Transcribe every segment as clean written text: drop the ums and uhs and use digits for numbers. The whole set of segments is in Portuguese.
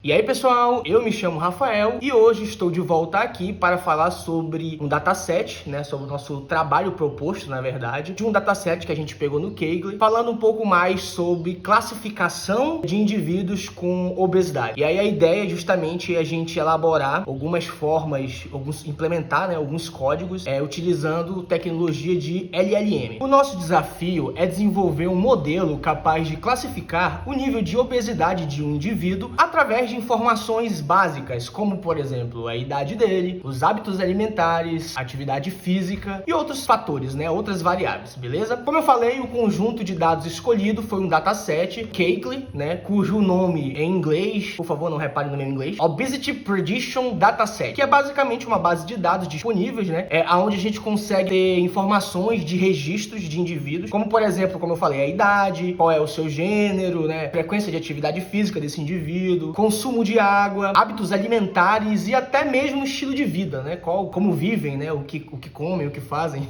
E aí pessoal, eu me chamo Rafael e hoje estou de volta aqui para falar sobre um dataset, né, sobre o nosso trabalho proposto, na verdade, de um dataset que a gente pegou no Kaggle, falando um pouco mais sobre classificação de indivíduos com obesidade. E aí a ideia é justamente a gente elaborar algumas formas, implementar, né, alguns códigos utilizando tecnologia de LLM. O nosso desafio é desenvolver um modelo capaz de classificar o nível de obesidade de um indivíduo através de informações básicas, como por exemplo a idade dele, os hábitos alimentares, atividade física e outros fatores, né, outras variáveis, beleza? Como eu falei, o conjunto de dados escolhido foi um dataset Kaggle, né, cujo nome em inglês, por favor, não repare no meu inglês, Obesity Prediction Dataset, que é basicamente uma base de dados disponíveis, né, onde a gente consegue ter informações de registros de indivíduos, como por exemplo, como eu falei, a idade, qual é o seu gênero, né, frequência de atividade física desse indivíduo, consumo de água, hábitos alimentares e até mesmo estilo de vida, né? Como vivem, né? O que comem, o que fazem.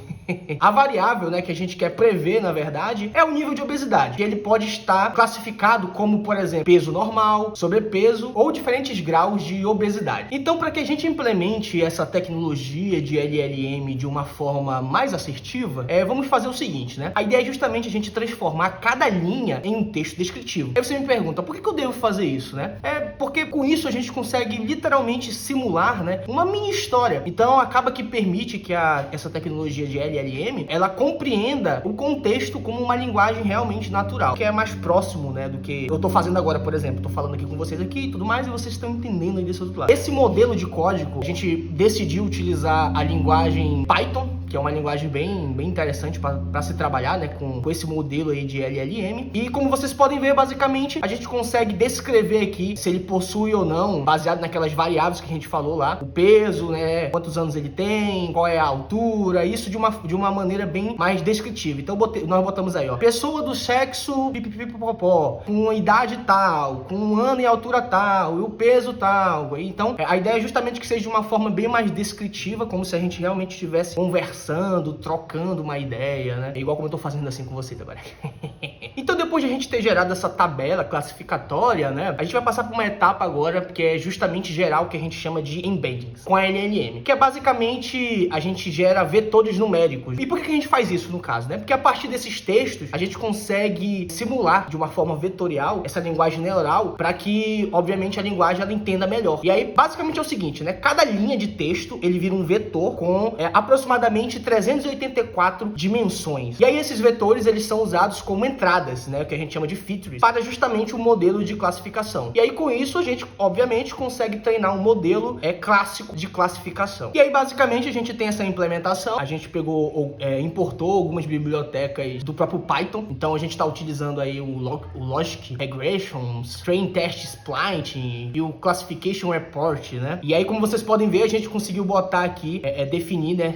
A variável, né, que a gente quer prever, na verdade, é o nível de obesidade, que ele pode estar classificado como, por exemplo, peso normal, sobrepeso ou diferentes graus de obesidade. Então, para que a gente implemente essa tecnologia de LLM de uma forma mais assertiva, vamos fazer o seguinte, né? A ideia é justamente a gente transformar cada linha em um texto descritivo. Aí você me pergunta, por que eu devo fazer isso, né? Porque com isso a gente consegue literalmente simular, né, uma mini história. Então acaba que permite que essa tecnologia de LLM, ela compreenda o contexto como uma linguagem realmente natural, que é mais próximo, né, do que eu tô fazendo agora, por exemplo. Tô falando aqui com vocês aqui e tudo mais, e vocês estão entendendo aí desse outro lado. Esse modelo de código, a gente decidiu utilizar a linguagem Python, que é uma linguagem bem interessante para se trabalhar, né, com esse modelo aí de LLM. E como vocês podem ver, basicamente, a gente consegue descrever aqui se ele possui ou não, baseado naquelas variáveis que a gente falou lá, o peso, né, quantos anos ele tem, qual é a altura, isso de uma maneira bem mais descritiva. Então nós botamos aí, ó, pessoa do sexo pipipipopopó, com idade tal, com um ano e altura tal, e o peso tal. Então, a ideia é justamente que seja de uma forma bem mais descritiva, como se a gente realmente estivesse conversando, trocando uma ideia, né? Igual como eu tô fazendo assim com vocês agora. Então, depois de a gente ter gerado essa tabela classificatória, né, a gente vai passar por uma etapa agora que é justamente gerar o que a gente chama de embeddings com a LLM, que é basicamente a gente gera vetores numéricos. E por que a gente faz isso no caso, né? Porque a partir desses textos a gente consegue simular de uma forma vetorial essa linguagem neural para que, obviamente, a linguagem ela entenda melhor. E aí, basicamente é o seguinte, né? Cada linha de texto ele vira um vetor com aproximadamente 384 dimensões. E aí esses vetores eles são usados como entradas, né? Que a gente chama de features, para justamente o modelo de classificação. E aí com isso a gente, obviamente, consegue treinar um modelo clássico de classificação. E aí basicamente a gente tem essa implementação, a gente pegou, importou algumas bibliotecas do próprio Python, então a gente está utilizando aí o Logic Regression, Strain Test Spline e o Classification Report, né? E aí como vocês podem ver, a gente conseguiu botar aqui, definir, né,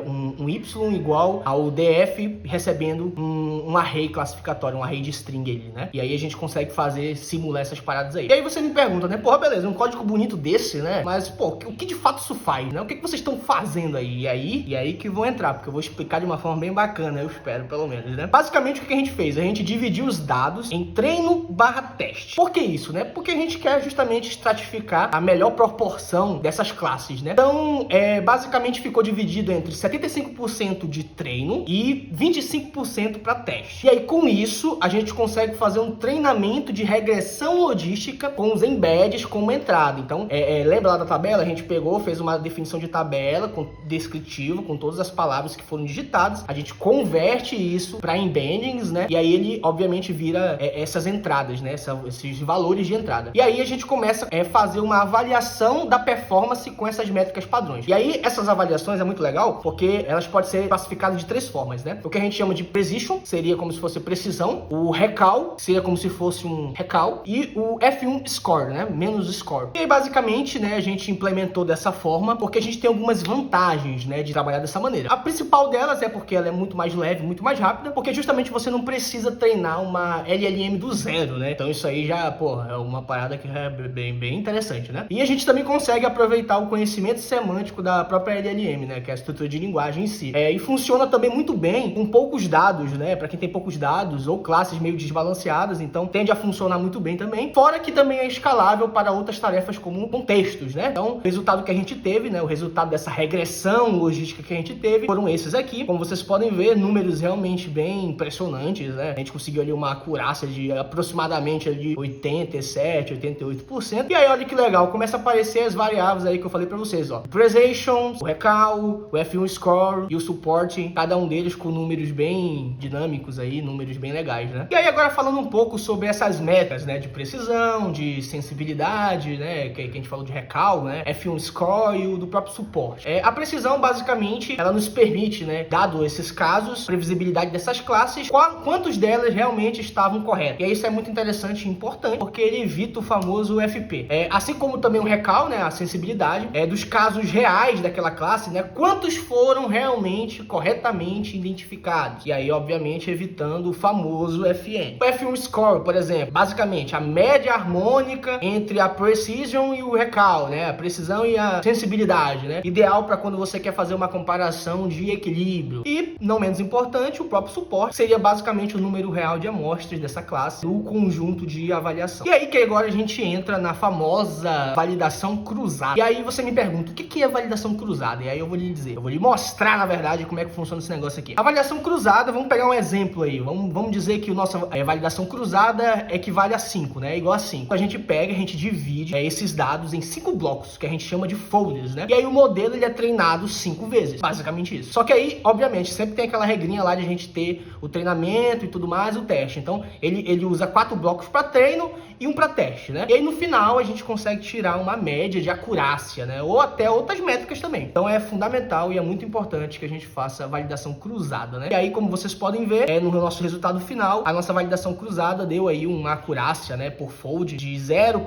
um Y igual ao DF recebendo um array classificatório, um array de string ali, né? E aí a gente consegue simular essas paradas aí. E aí você me pergunta, né? Porra, beleza, um código bonito desse, né? Mas, pô, o que de fato isso faz, né? O que vocês estão fazendo aí? E aí que vão entrar, porque eu vou explicar de uma forma bem bacana, eu espero, pelo menos, né? Basicamente, o que a gente fez? A gente dividiu os dados em treino/teste. Por que isso, né? Porque a gente quer justamente estratificar a melhor proporção dessas classes, né? Então, basicamente ficou dividido entre 75% de treino e 25% para teste. E aí, com isso, a gente consegue fazer um treinamento de regressão logística com os embeds como entrada. Então, lembra lá da tabela? A gente pegou, fez uma definição de tabela com descritivo, com todas as palavras que foram digitadas. A gente converte isso para embeddings, né? E aí ele, obviamente, vira essas entradas, né? Esses valores de entrada. E aí a gente começa a fazer uma avaliação da performance com essas métricas padrões. E aí, essas avaliações é muito legal, porque elas podem ser classificadas de três formas, né? O que a gente chama de precision, seria como se fosse precisão. O recal, seria como se fosse um recal. E o F1 score, né? Menos score. E aí, basicamente, né, a gente implementou dessa forma porque a gente tem algumas vantagens, né, de trabalhar dessa maneira. A principal delas é porque ela é muito mais leve, muito mais rápida, porque justamente você não precisa treinar uma LLM do zero, né? Então isso aí já, pô, é uma parada que é bem interessante, né? E a gente também consegue aproveitar o conhecimento semântico da própria LLM, né, que é a estrutura de linguagem em si. E funciona também muito bem com poucos dados, né? Para quem tem poucos dados ou classes meio desbalanceadas, então tende a funcionar muito bem também. Fora que também é escalável para outras tarefas como contextos, né? Então, o resultado que a gente teve, né? O resultado dessa regressão logística que a gente teve foram esses aqui. Como vocês podem ver, números realmente bem impressionantes, né? A gente conseguiu ali uma acurácia de aproximadamente ali 87, 88%. E aí, olha que legal, começa a aparecer as variáveis aí que eu falei pra vocês, ó. Precision, o recal, o F1 Score e o Supporting, cada um deles com números bem dinâmicos aí, números bem legais, né? E aí, agora falando um pouco sobre essas metas, né? De precisão, de sensibilidade, né? Que a gente falou de recal, né? F1 Score e o do próprio suporte. A precisão, basicamente, ela nos permite, né? Dado esses casos, previsibilidade dessas classes, quantos delas realmente estavam corretas. E aí isso é muito interessante e importante, porque ele evita o famoso FP. Assim como também o recal, né? A sensibilidade dos casos reais daquela classe, né? Quantos foram realmente corretamente identificados. E aí, obviamente, evitando o famoso FN. O F1 Score, por exemplo, basicamente a média harmônica entre a precision e o recal, né? A precisão e a sensibilidade, né? Ideal para quando você quer fazer uma comparação de equilíbrio. E, não menos importante, o próprio suporte seria basicamente o número real de amostras dessa classe no conjunto de avaliação. E aí que agora a gente entra na famosa validação cruzada. E aí você me pergunta, o que é validação cruzada? E aí eu vou lhe dizer, eu vou lhe mostrar, na verdade, como é que funciona esse negócio aqui. A validação cruzada, vamos pegar um exemplo aí. Vamos dizer que a nossa validação cruzada equivale a 5, né? Igual a 5. A gente pega, a gente divide esses dados em 5 blocos, que a gente chama de folders, né? E aí o modelo, ele é treinado 5 vezes, basicamente isso. Só que aí, obviamente, sempre tem aquela regrinha lá de a gente ter o treinamento e tudo mais, o teste. Então, ele usa 4 blocos para treino e um para teste, né? E aí no final a gente consegue tirar uma média de acurácia, né? Ou até outras métricas também. Então é fundamental e é muito importante que a gente faça a validação cruzada, né? E aí, como vocês podem ver, no nosso resultado final, a nossa validação cruzada deu aí uma acurácia, né, por fold de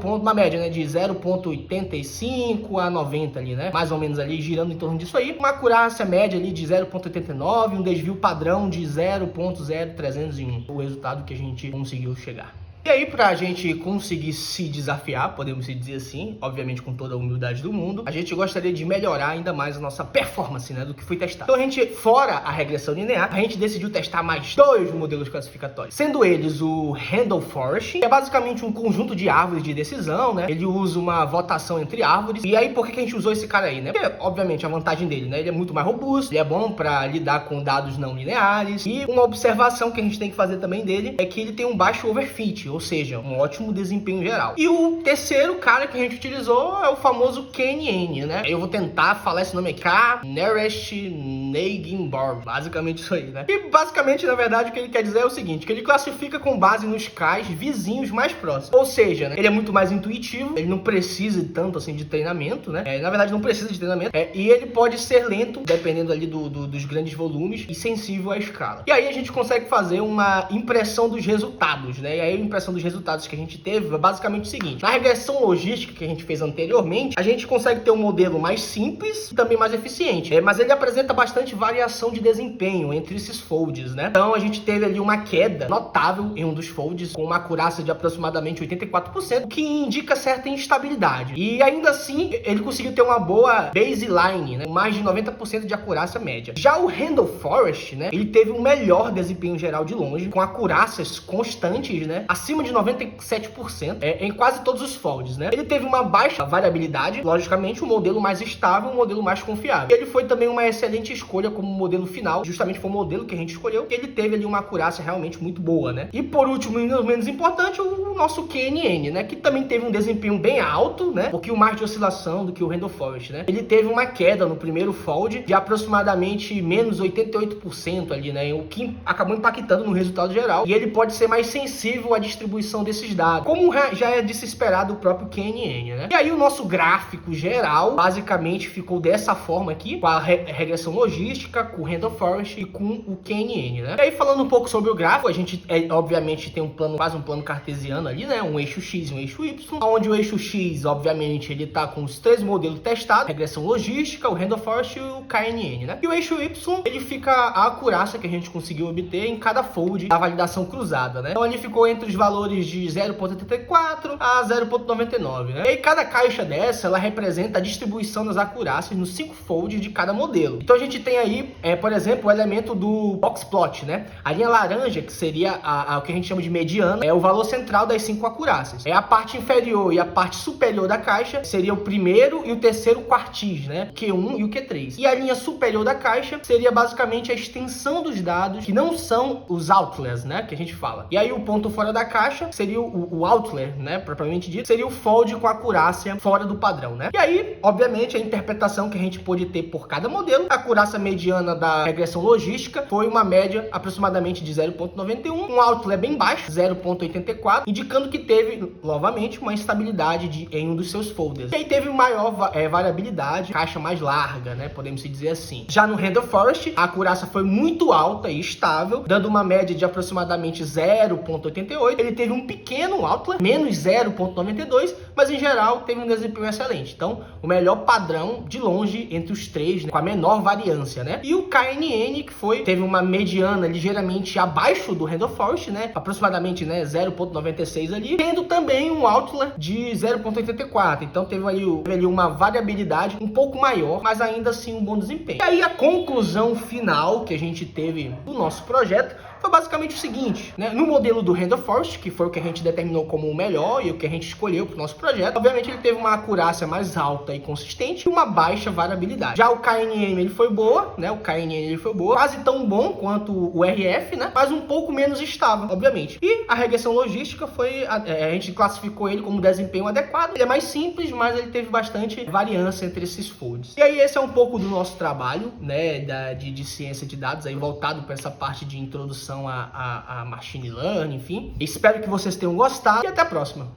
uma média, né, de 0,85 a 90 ali, né? Mais ou menos ali, girando em torno disso aí. Uma acurácia média ali de 0,89, um desvio padrão de 0,0301. O resultado que a gente conseguiu chegar. E aí, pra gente conseguir se desafiar, podemos dizer assim, obviamente com toda a humildade do mundo, a gente gostaria de melhorar ainda mais a nossa performance, né, do que foi testado. Então a gente, fora a regressão linear, a gente decidiu testar mais 2 modelos classificatórios, sendo eles o Randall Forest, que é basicamente um conjunto de árvores de decisão, né, ele usa uma votação entre árvores. E aí, por que a gente usou esse cara aí, né? Porque, obviamente, a vantagem dele, né, ele é muito mais robusto, ele é bom pra lidar com dados não lineares, e uma observação que a gente tem que fazer também dele é que ele tem um baixo overfit, ou seja, um ótimo desempenho geral. E o terceiro cara que a gente utilizou é o famoso KNN, né? Eu vou tentar falar esse nome aqui, Nearest Neighbor, basicamente isso aí, né? E basicamente, na verdade, o que ele quer dizer é o seguinte, que ele classifica com base nos CAIs vizinhos mais próximos. Ou seja, né, ele é muito mais intuitivo, ele não precisa tanto assim de treinamento, né? Na verdade, não precisa de treinamento. E ele pode ser lento, dependendo ali dos grandes volumes, e sensível à escala. E aí a gente consegue fazer uma impressão dos resultados, né? E aí a impressão dos resultados que a gente teve é basicamente o seguinte: na regressão logística que a gente fez anteriormente, a gente consegue ter um modelo mais simples e também mais eficiente, mas ele apresenta bastante variação de desempenho entre esses folds, né? Então a gente teve ali uma queda notável em um dos folds, com uma acurácia de aproximadamente 84%, o que indica certa instabilidade. E ainda assim, ele conseguiu ter uma boa baseline, né? Mais de 90% de acurácia média. Já o Randall Forest, né? Ele teve um melhor desempenho geral de longe, com acurácias constantes, né? Acima de 97% em quase todos os folds, né? Ele teve uma baixa variabilidade, logicamente um modelo mais estável, um modelo mais confiável. Ele foi também uma excelente escolha como modelo final, justamente foi o modelo que a gente escolheu, e ele teve ali uma acurácia realmente muito boa, né? E por último, e não menos importante, o nosso KNN, né? Que também teve um desempenho bem alto, né? Um pouquinho mais de oscilação do que o Randall Forest, né? Ele teve uma queda no primeiro fold de aproximadamente menos 88% ali, né? O que acabou impactando no resultado geral, e ele pode ser mais sensível à distribuição desses dados, como já é de se esperar do próprio KNN, né? E aí o nosso gráfico geral basicamente ficou dessa forma aqui, com a regressão logística, com o Randall Forest e com o KNN, né? E aí, falando um pouco sobre o gráfico, a gente obviamente tem um plano, quase um plano cartesiano ali, né? Um eixo X e um eixo Y, onde o eixo X, obviamente, ele tá com os 3 modelos testados, regressão logística, o Randall Forest e o KNN, né? E o eixo Y, ele fica a acurácia que a gente conseguiu obter em cada fold da validação cruzada, né? Então ele ficou entre os valores valores de 0.84 a 0.99, né? E aí cada caixa dessa, ela representa a distribuição das acurácias nos 5 folds de cada modelo. Então a gente tem aí, por exemplo, o elemento do box plot, né? A linha laranja, que seria o que a gente chama de mediana, é o valor central das 5 acurácias. A parte inferior e a parte superior da caixa seria o primeiro e o terceiro quartis, né? Q1 e o Q3. E a linha superior da caixa seria basicamente a extensão dos dados, que não são os outliers, né? Que a gente fala. E aí o ponto fora da caixa seria o outlier, né? Propriamente dito, seria o fold com acurácia fora do padrão, né? E aí, obviamente, a interpretação que a gente pôde ter por cada modelo, a acurácia mediana da regressão logística foi uma média aproximadamente de 0.91, um outlier bem baixo, 0.84, indicando que teve, novamente, uma instabilidade em um dos seus folders. E aí teve maior variabilidade, caixa mais larga, né? Podemos dizer assim. Já no Random Forest, a acurácia foi muito alta e estável, dando uma média de aproximadamente 0.88. Ele teve um pequeno outlier, menos 0.92, mas em geral teve um desempenho excelente. Então, o melhor padrão de longe entre os três, né? Com a menor variância, né? E o KNN, que teve uma mediana ligeiramente abaixo do Random Forest, né? Aproximadamente, né, 0.96 ali, tendo também um outlier de 0.84. Então teve ali uma variabilidade um pouco maior, mas ainda assim um bom desempenho. E aí a conclusão final que a gente teve do nosso projeto foi basicamente o seguinte, né? No modelo do Random Forest, que foi o que a gente determinou como o melhor e o que a gente escolheu para o nosso projeto, obviamente ele teve uma acurácia mais alta e consistente e uma baixa variabilidade. Já o KNN ele foi boa, né? O KNN ele foi boa, quase tão bom quanto o RF, né? Mas um pouco menos estável, obviamente. E a regressão logística a gente classificou ele como desempenho adequado. Ele é mais simples, mas ele teve bastante variância entre esses folds. E aí esse é um pouco do nosso trabalho, né? De ciência de dados aí voltado para essa parte de introdução a machine learning, enfim. Espero que vocês tenham gostado e até a próxima.